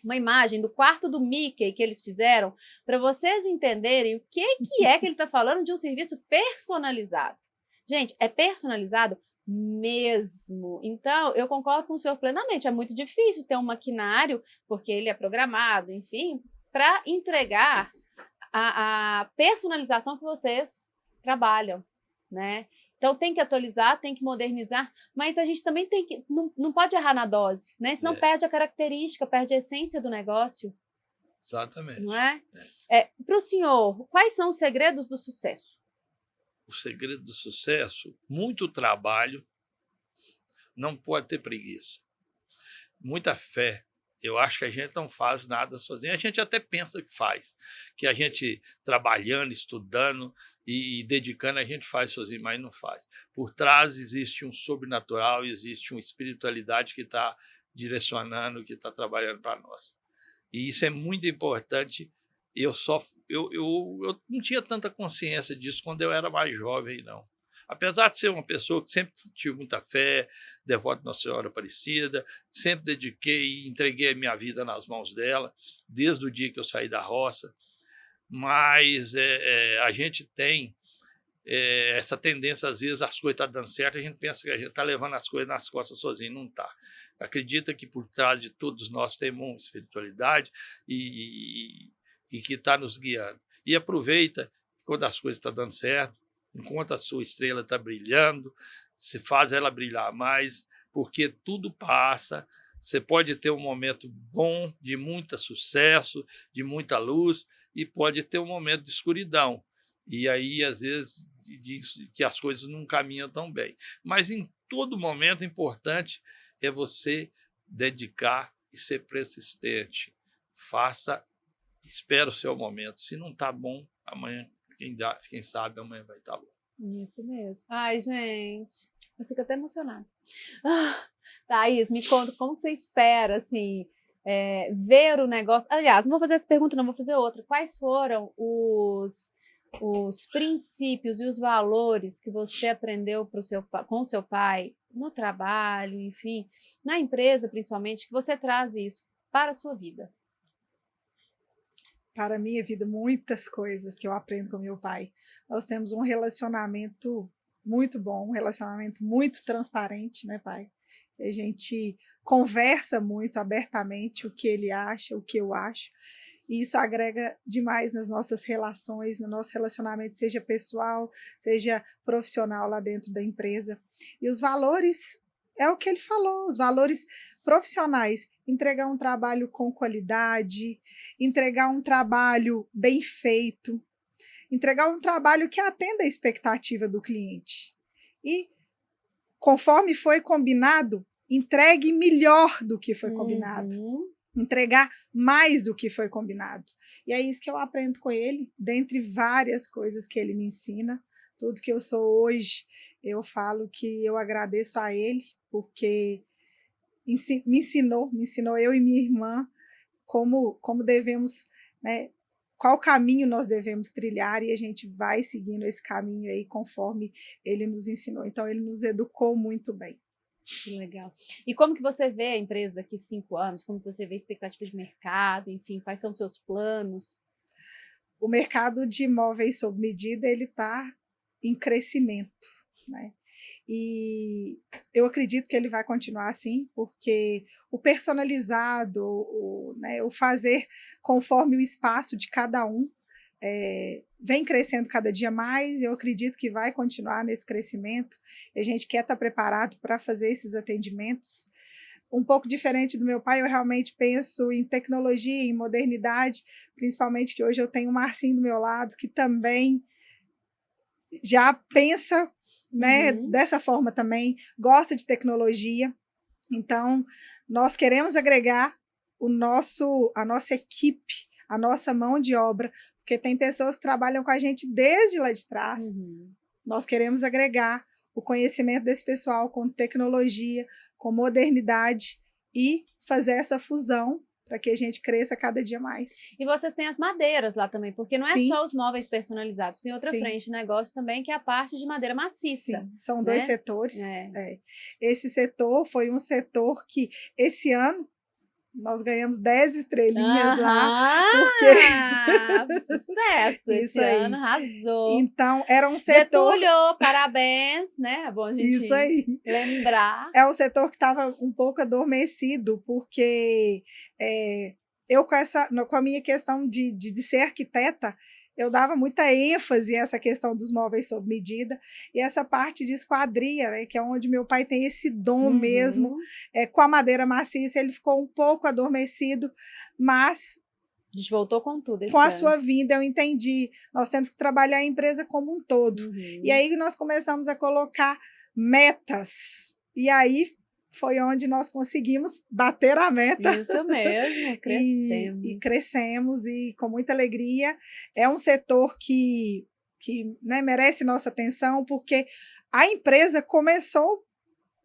uma imagem do quarto do Mickey que eles fizeram para vocês entenderem o que é que ele está falando de um serviço personalizado. Gente, é personalizado mesmo. Então, eu concordo com o senhor plenamente. É muito difícil ter um maquinário, porque ele é programado, enfim, para entregar a personalização que vocês trabalham, né? Então tem que atualizar, tem que modernizar, mas a gente também tem que não pode errar na dose, né? Senão perde a característica, perde a essência do negócio. Exatamente. Não é? Para o senhor, quais são os segredos do sucesso? O segredo do sucesso, muito trabalho, não pode ter preguiça, muita fé. Eu acho que a gente não faz nada sozinho. A gente até pensa que faz, que a gente trabalhando, estudando e dedicando, a gente faz sozinho, mas não faz. Por trás existe um sobrenatural, existe uma espiritualidade que está direcionando, que está trabalhando para nós. E isso é muito importante. Eu não tinha tanta consciência disso quando eu era mais jovem, não. Apesar de ser uma pessoa que sempre tive muita fé, devoto a Nossa Senhora Aparecida, sempre dediquei e entreguei a minha vida nas mãos dela, desde o dia que eu saí da roça. Mas a gente tem essa tendência, às vezes, as coisas estão dando certo, a gente pensa que a gente está levando as coisas nas costas sozinho, não está. Acredita que por trás de todos nós temos uma espiritualidade e que está nos guiando. E aproveita quando as coisas estão dando certo, enquanto a sua estrela está brilhando, se faz ela brilhar mais, porque tudo passa. Você pode ter um momento bom, de muito sucesso, de muita luz, e pode ter um momento de escuridão. E aí, às vezes, que as coisas não caminham tão bem. Mas, em todo momento, importante é você dedicar e ser persistente. Espera o seu momento. Se não está bom, amanhã, quem sabe, amanhã vai estar bom. Isso mesmo. Ai, gente, eu fico até emocionada. Thaís, me conta, como que você espera, assim, ver o negócio... Aliás, não vou fazer essa pergunta, não, vou fazer outra. Quais foram os princípios e os valores que você aprendeu com o seu pai no trabalho, enfim, na empresa, principalmente, que você traz isso para a sua vida? Para a minha vida, muitas coisas que eu aprendo com meu pai. Nós temos um relacionamento muito bom, um relacionamento muito transparente, né, pai? A gente conversa muito abertamente o que ele acha, o que eu acho, e isso agrega demais nas nossas relações, no nosso relacionamento, seja pessoal, seja profissional lá dentro da empresa. E os valores, é o que ele falou, os valores profissionais, entregar um trabalho com qualidade, entregar um trabalho bem feito, entregar um trabalho que atenda a expectativa do cliente. E, conforme foi combinado, entregue melhor do que foi combinado. Entregar mais do que foi combinado. E é isso que eu aprendo com ele, dentre várias coisas que ele me ensina. Tudo que eu sou hoje, eu falo que eu agradeço a ele, porque me ensinou eu e minha irmã como devemos, né, qual caminho nós devemos trilhar, e a gente vai seguindo esse caminho aí conforme ele nos ensinou. Então, ele nos educou muito bem. Que legal. E como que você vê a empresa daqui 5 anos? Como que você vê a expectativa de mercado? Enfim, quais são os seus planos? O mercado de imóveis sob medida, ele está em crescimento, né? E eu acredito que ele vai continuar assim, porque o personalizado, né, o fazer conforme o espaço de cada um, vem crescendo cada dia mais. Eu acredito que vai continuar nesse crescimento. A gente quer estar preparado para fazer esses atendimentos. Um pouco diferente do meu pai, eu realmente penso em tecnologia, em modernidade, principalmente que hoje eu tenho o Marcinho do meu lado, que também já pensa, né, dessa forma também, gosta de tecnologia. Então, nós queremos agregar a nossa equipe, a nossa mão de obra, porque tem pessoas que trabalham com a gente desde lá de trás. Nós queremos agregar o conhecimento desse pessoal com tecnologia, com modernidade e fazer essa fusão para que a gente cresça cada dia mais. E vocês têm as madeiras lá também, porque não é Sim. só os móveis personalizados, tem outra Sim. frente de negócio também, que é a parte de madeira maciça. Sim, são né? 2 setores. Esse setor foi um setor que, esse ano, nós ganhamos 10 estrelinhas lá, porque... Sucesso! Esse Isso aí. ano arrasou. Então, era um setor... Getúlio, parabéns, né? É bom a gente Isso aí. lembrar. É um setor que estava um pouco adormecido, porque eu, com a minha questão de ser arquiteta, eu dava muita ênfase a essa questão dos móveis sob medida, e essa parte de esquadria, né, que é onde meu pai tem esse dom mesmo, com a madeira maciça, ele ficou um pouco adormecido, mas... A gente voltou com tudo esse com a ano. sua vinda, eu entendi, nós temos que trabalhar a empresa como um todo. E aí nós começamos a colocar metas, e aí foi onde nós conseguimos bater a meta. Isso mesmo, crescemos. E crescemos, e com muita alegria. É um setor que né, merece nossa atenção, porque a empresa começou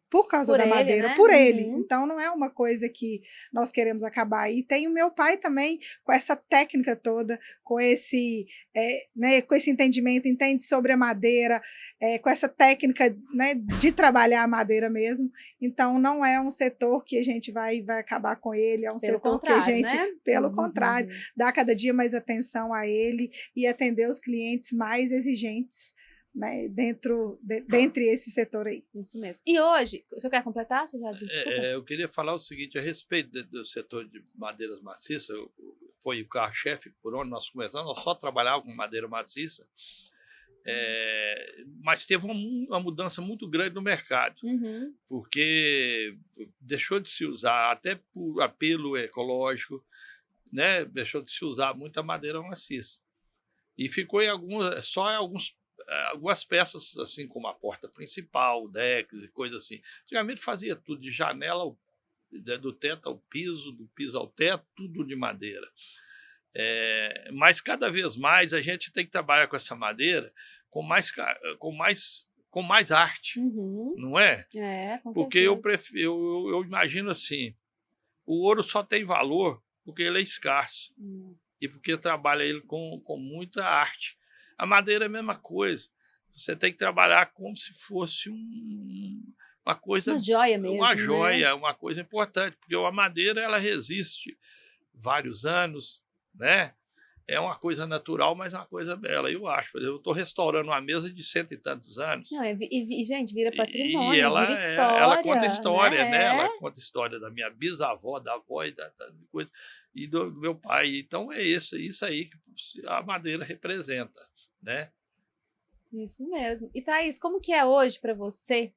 por causa da madeira, né? por ele. Então, não é uma coisa que nós queremos acabar. E tem o meu pai também, com essa técnica toda, com esse, né, com esse entendimento, entende sobre a madeira, com essa técnica, né, de trabalhar a madeira mesmo. Então, não é um setor que a gente vai acabar com ele, é um setor que a gente, né? pelo contrário, dá cada dia mais atenção a ele e atender os clientes mais exigentes, né, dentre esse setor aí. Isso mesmo. E hoje, o senhor quer completar? Você já disse, eu queria falar o seguinte, a respeito do setor de madeiras maciças, foi o carro-chefe por onde nós começamos, nós só trabalhávamos com madeira maciça, mas teve uma mudança muito grande no mercado, porque deixou de se usar, até por apelo ecológico, né, deixou de se usar muita madeira maciça. E ficou só em algumas peças, assim como a porta principal, decks e coisas assim. Antigamente fazia tudo, de janela do teto ao piso, do piso ao teto, tudo de madeira. Mas cada vez mais a gente tem que trabalhar com essa madeira com mais arte, não é? Com porque certeza. eu imagino assim, o ouro só tem valor porque ele é escasso e porque trabalha ele com muita arte. A madeira é a mesma coisa. Você tem que trabalhar como se fosse uma coisa... Uma joia mesmo, uma joia, né? uma coisa importante, porque a madeira ela resiste vários anos, né? É uma coisa natural, mas é uma coisa bela, eu acho. Eu estou restaurando uma mesa de 100 e tantos anos. Não, e, gente, vira patrimônio, E ela, vira história. ela conta história, né? Ela conta história da minha bisavó, da avó e da coisa, e do meu pai. Então é isso aí que a madeira representa, né? Isso mesmo. E Thaís, como que é hoje para você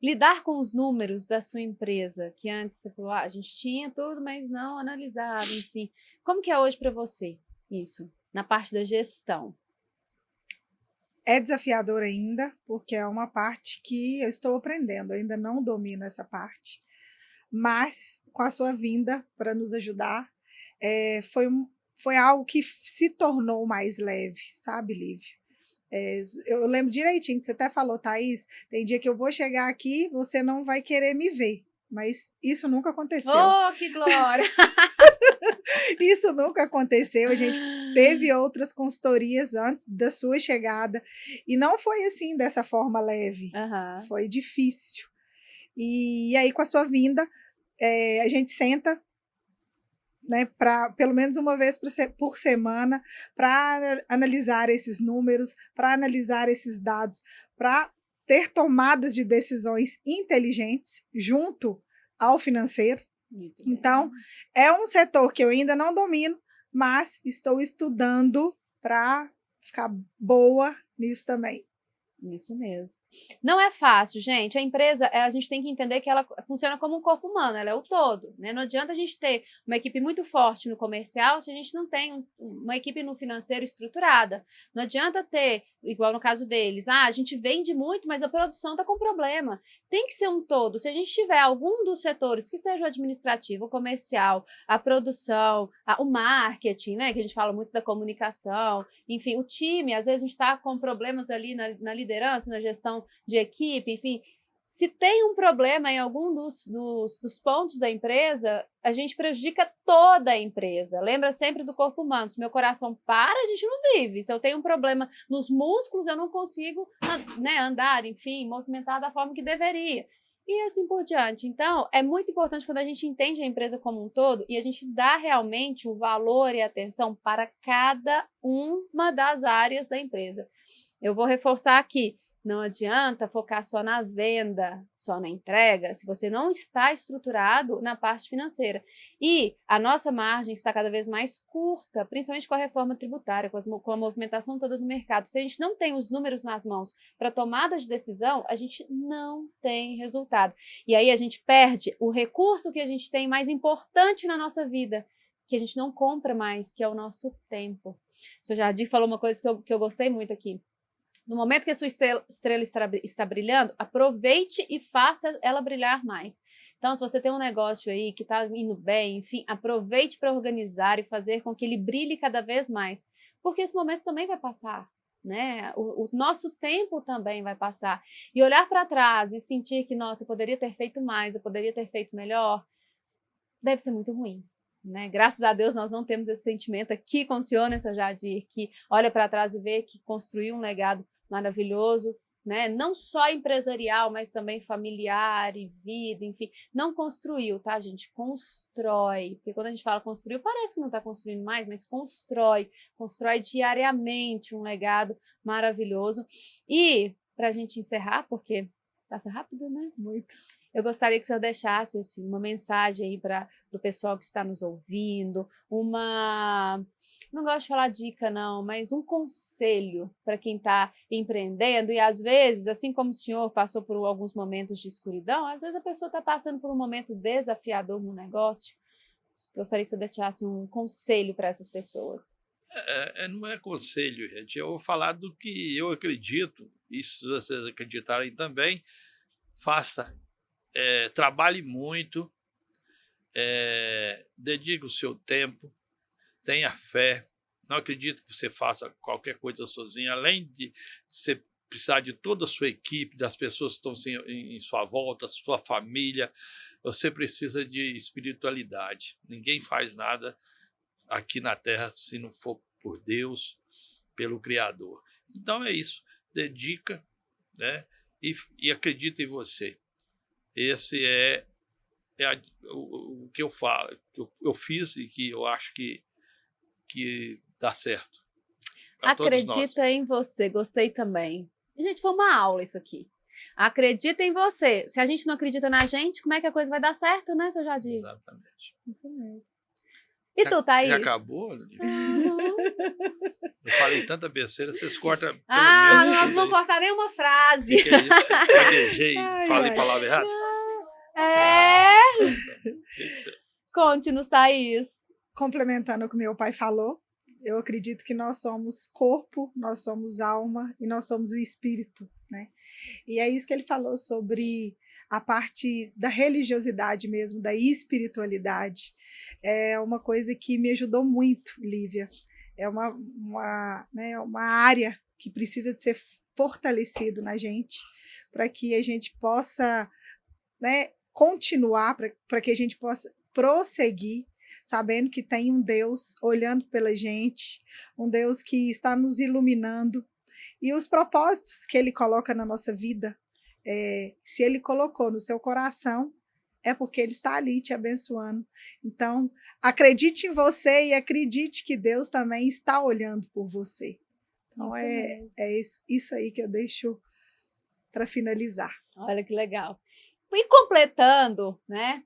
lidar com os números da sua empresa? Que antes você falou, a gente tinha tudo, mas não analisava, enfim. Como que é hoje para você isso, na parte da gestão? É desafiador ainda, porque é uma parte que eu estou aprendendo, eu ainda não domino essa parte. Mas, com a sua vinda para nos ajudar, foi algo que se tornou mais leve, sabe, Lívia? Eu lembro direitinho, você até falou, Thaís, tem dia que eu vou chegar aqui, você não vai querer me ver, mas isso nunca aconteceu. Oh, que glória! Isso nunca aconteceu, a gente teve outras consultorias antes da sua chegada, e não foi assim, dessa forma leve, foi difícil. E aí, com a sua vinda, a gente senta, né, pelo menos uma vez por semana, para analisar esses números, para analisar esses dados, para ter tomadas de decisões inteligentes junto ao financeiro. Então, é um setor que eu ainda não domino, mas estou estudando para ficar boa nisso também. Isso mesmo. Não é fácil, gente. A empresa, a gente tem que entender que ela funciona como um corpo humano, ela é o todo, né? Não adianta a gente ter uma equipe muito forte no comercial se a gente não tem uma equipe no financeiro estruturada. Não adianta ter, igual no caso deles, a gente vende muito, mas a produção está com problema. Tem que ser um todo. Se a gente tiver algum dos setores, que seja o administrativo, o comercial, a produção, o marketing, né? Que a gente fala muito da comunicação, enfim, o time, às vezes a gente está com problemas ali na liderança, na gestão de equipe, enfim, se tem um problema em algum dos pontos da empresa, a gente prejudica toda a empresa. Lembra sempre do corpo humano. Se meu coração para, a gente não vive. Se eu tenho um problema nos músculos, eu não consigo, né, andar, enfim, movimentar da forma que deveria. E assim por diante. Então, é muito importante quando a gente entende a empresa como um todo e a gente dá realmente o valor e a atenção para cada uma das áreas da empresa. Eu vou reforçar aqui, não adianta focar só na venda, só na entrega, se você não está estruturado na parte financeira. E a nossa margem está cada vez mais curta, principalmente com a reforma tributária, com a movimentação toda do mercado. Se a gente não tem os números nas mãos para tomada de decisão, a gente não tem resultado. E aí a gente perde o recurso que a gente tem mais importante na nossa vida, que a gente não compra mais, que é o nosso tempo. O Sr. Jardim falou uma coisa que eu gostei muito aqui. No momento que a sua estrela está brilhando, aproveite e faça ela brilhar mais. Então, se você tem um negócio aí que está indo bem, enfim, aproveite para organizar e fazer com que ele brilhe cada vez mais. Porque esse momento também vai passar, né? O nosso tempo também vai passar. E olhar para trás e sentir que, nossa, eu poderia ter feito mais, eu poderia ter feito melhor, deve ser muito ruim. Né? Graças a Deus nós não temos esse sentimento aqui com o senhor, né, Sr. Jardim, que olha para trás e vê que construiu um legado maravilhoso, né? Não só empresarial, mas também familiar e vida, enfim. Não construiu, tá, gente? Constrói. Porque quando a gente fala construiu, parece que não está construindo mais, mas constrói diariamente um legado maravilhoso. E, para a gente encerrar, porque passa rápido, né? Muito. Eu gostaria que o senhor deixasse assim, uma mensagem aí para o pessoal que está nos ouvindo, não gosto de falar dica não, mas um conselho para quem está empreendendo e às vezes, assim como o senhor passou por alguns momentos de escuridão, às vezes a pessoa está passando por um momento desafiador no negócio. Gostaria que o senhor deixasse um conselho para essas pessoas. Não é conselho, gente. Eu vou falar do que eu acredito, e se vocês acreditarem também, faça. Trabalhe muito, dedique o seu tempo, tenha fé, não acredite que você faça qualquer coisa sozinho, além de você precisar de toda a sua equipe, das pessoas que estão em sua volta, sua família, você precisa de espiritualidade. Ninguém faz nada aqui na Terra se não for por Deus, pelo Criador. Então é isso, dedica, né, e acredita em você. Esse o que eu falo, que eu fiz e que eu acho que dá certo. Acredita em você, gostei também. Gente, foi uma aula isso aqui. Acredita em você. Se a gente não acredita na gente, como é que a coisa vai dar certo, né, Sr. Jardim? Exatamente. Isso mesmo. E tu, Thaís? Já acabou? Eu falei tanta besteira, vocês cortam. Nós não vamos cortar nenhuma frase. Que é isso? Gaguejei, falei palavra errada? Conte-nos, Thaís. Complementando o que meu pai falou, eu acredito que nós somos corpo, nós somos alma e nós somos o espírito, né? E é isso que ele falou sobre a parte da religiosidade mesmo, da espiritualidade. É uma coisa que me ajudou muito, Lívia. É uma área que precisa de ser fortalecido na gente, para que a gente possa, né, continuar, para que a gente possa prosseguir, sabendo que tem um Deus olhando pela gente, um Deus que está nos iluminando, e os propósitos que Ele coloca na nossa vida, se Ele colocou no seu coração, é porque Ele está ali te abençoando. Então, acredite em você e acredite que Deus também está olhando por você. Então, isso aí que eu deixo para finalizar. Olha que legal. E completando, né,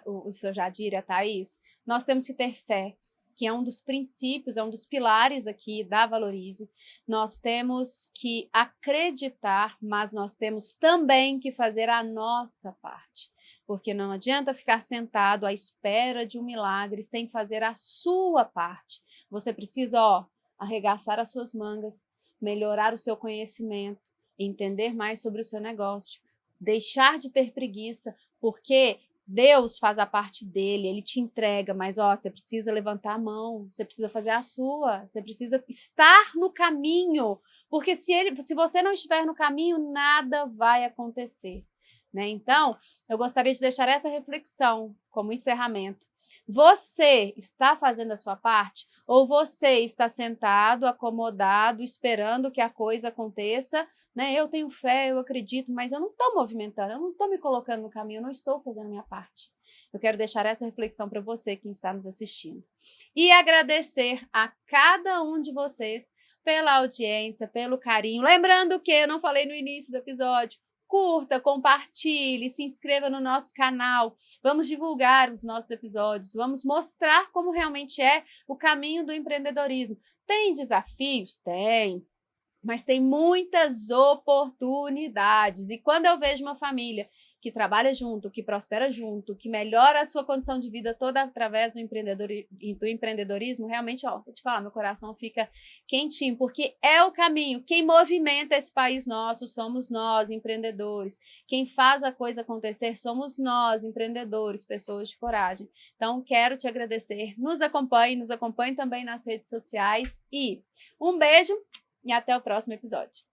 o seu Jadir e a Thaís, nós temos que ter fé, que é um dos princípios, é um dos pilares aqui da Valorize. Nós temos que acreditar, mas nós temos também que fazer a nossa parte. Porque não adianta ficar sentado à espera de um milagre sem fazer a sua parte. Você precisa, arregaçar as suas mangas, melhorar o seu conhecimento, entender mais sobre o seu negócio, deixar de ter preguiça, porque Deus faz a parte dele, ele te entrega, mas você precisa levantar a mão, você precisa fazer a sua, você precisa estar no caminho, porque se você não estiver no caminho, nada vai acontecer, né? Então, eu gostaria de deixar essa reflexão como encerramento. Você está fazendo a sua parte ou você está sentado, acomodado, esperando que a coisa aconteça, né? Eu tenho fé, eu acredito, mas eu não estou movimentando, eu não estou me colocando no caminho, eu não estou fazendo a minha parte. Eu quero deixar essa reflexão para você que está nos assistindo. E agradecer a cada um de vocês pela audiência, pelo carinho. Lembrando que eu não falei no início do episódio, curta, compartilhe, se inscreva no nosso canal. Vamos divulgar os nossos episódios, vamos mostrar como realmente é o caminho do empreendedorismo. Tem desafios? Tem. Mas tem muitas oportunidades. E quando eu vejo uma família que trabalha junto, que prospera junto, que melhora a sua condição de vida toda através do empreendedorismo, realmente, vou te falar, meu coração fica quentinho, porque é o caminho. Quem movimenta esse país nosso somos nós, empreendedores. Quem faz a coisa acontecer somos nós, empreendedores, pessoas de coragem. Então, quero te agradecer. Nos acompanhe também nas redes sociais e um beijo e até o próximo episódio.